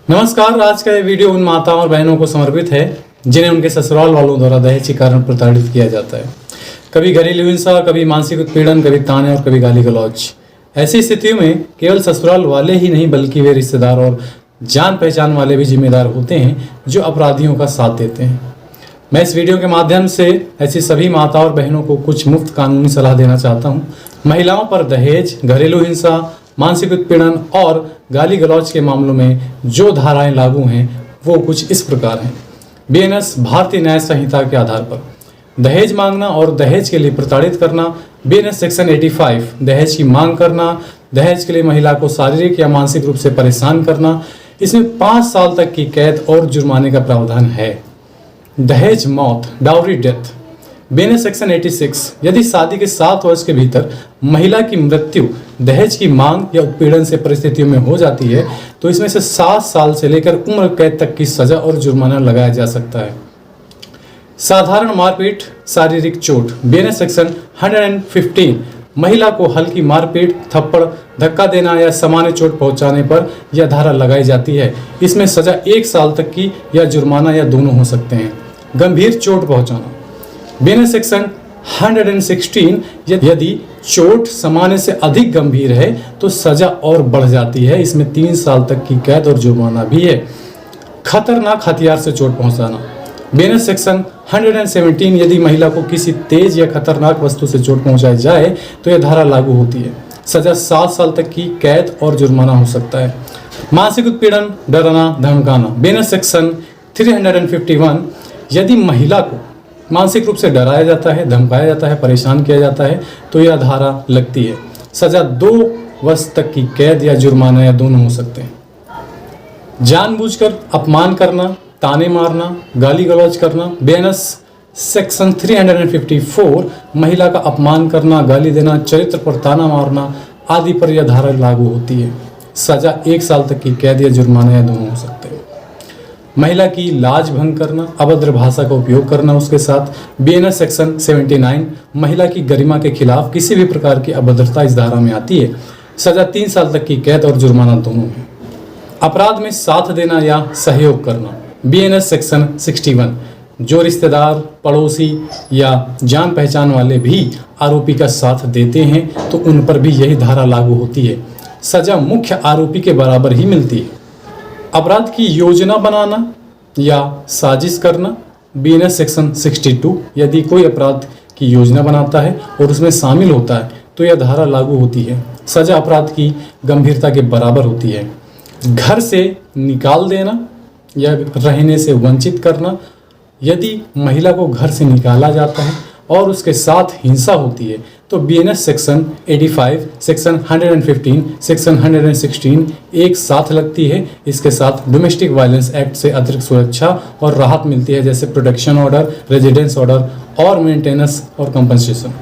नमस्कार। आज का ये वीडियो उन माताओं और बहनों को समर्पित है जिन्हें उनके ससुराल वालों द्वारा दहेज के कारण प्रताड़ित किया जाता है। कभी घरेलू हिंसा, कभी मानसिक उत्पीड़न, कभी ताने और कभी गाली गलौज। ऐसी स्थितियों में केवल ससुराल वाले ही नहीं बल्कि वे रिश्तेदार और जान पहचान वाले भी जिम्मेदार होते हैं जो अपराधियों का साथ देते हैं। मैं इस वीडियो के माध्यम से ऐसी सभी माताओं और बहनों को कुछ मुफ्त कानूनी सलाह देना चाहता हूँ। महिलाओं पर दहेज, घरेलू हिंसा, मानसिक उत्पीड़न और गाली गलौज के मामलों में जो धाराएं लागू हैं वो कुछ इस प्रकार हैं। बीएनएस भारतीय न्याय संहिता के आधार पर दहेज मांगना और दहेज के लिए प्रताड़ित करना। बीएनएस सेक्शन 85 दहेज की मांग करना, दहेज के लिए महिला को शारीरिक या मानसिक रूप से परेशान करना। इसमें 5 साल तक की कैद और जुर्माने का प्रावधान है। दहेज मौत, डाउरी डेथ। बीएनएस सेक्शन 86 यदि शादी के 7 वर्ष के भीतर महिला की मृत्यु दहेज की मांग या उत्पीड़न से परिस्थितियों में हो जाती है तो इसमें से 7 साल से लेकर उम्र कैद तक की सजा और जुर्माना लगाया जा सकता है। साधारण मारपीट, शारीरिक चोट। बीएनएस सेक्शन 115 महिला को हल्की मारपीट, थप्पड़, धक्का देना या सामान्य चोट पहुंचाने पर यह धारा लगाई जाती है। इसमें सजा 1 साल तक की या जुर्माना या दोनों हो सकते हैं। गंभीर चोट पहुंचाना। बीएनएस सेक्शन 116 यदि चोट सामान्य से अधिक गंभीर है तो सजा और बढ़ जाती है। इसमें 3 साल तक की कैद और जुर्माना भी है। खतरनाक हथियार से चोट पहुंचाना। बीएनएस सेक्शन 117 यदि महिला को किसी तेज या खतरनाक वस्तु से चोट पहुंचाई जाए तो यह धारा लागू होती है। सजा 7 साल तक की कैद और जुर्माना हो सकता है। मानसिक उत्पीड़न, डराना, धमकाना। बीएनएस सेक्शन 351 यदि महिला को मानसिक रूप से डराया जाता है, धमकाया जाता है, परेशान किया जाता है तो यह धारा लगती है। सजा 2 वर्ष तक की कैद या जुर्माना या दोनों हो सकते हैं। जानबूझकर अपमान करना, ताने मारना, गाली गलौज करना। बीएनएस सेक्शन 354 महिला का अपमान करना, गाली देना, चरित्र पर ताना मारना आदि पर यह धारा लागू होती है। सजा 1 साल तक की कैद या जुर्माना या दोनों हो सकते हैं। महिला की लाज भंग करना, अभद्र भाषा का उपयोग करना उसके साथ। बीएनएस सेक्शन 79 महिला की गरिमा के खिलाफ किसी भी प्रकार की अभद्रता इस धारा में आती है। सजा 3 साल तक की कैद और जुर्माना दोनों है। अपराध में साथ देना या सहयोग करना। बीएनएस सेक्शन 61 जो रिश्तेदार, पड़ोसी या जान पहचान वाले भी आरोपी का साथ देते हैं तो उन पर भी यही धारा लागू होती है। सजा मुख्य आरोपी के बराबर ही मिलती है। अपराध की योजना बनाना या साजिश करना। बीएनएस सेक्शन 62 यदि कोई अपराध की योजना बनाता है और उसमें शामिल होता है तो यह धारा लागू होती है। सजा अपराध की गंभीरता के बराबर होती है। घर से निकाल देना या रहने से वंचित करना। यदि महिला को घर से निकाला जाता है और उसके साथ हिंसा होती है तो बीएनएस सेक्शन 85, सेक्शन 115, सेक्शन 116 एक साथ लगती है। इसके साथ डोमेस्टिक वायलेंस एक्ट से अतिरिक्त सुरक्षा और राहत मिलती है जैसे प्रोटेक्शन ऑर्डर, रेजिडेंस ऑर्डर और मेंटेनेंस और कंपनसेशन।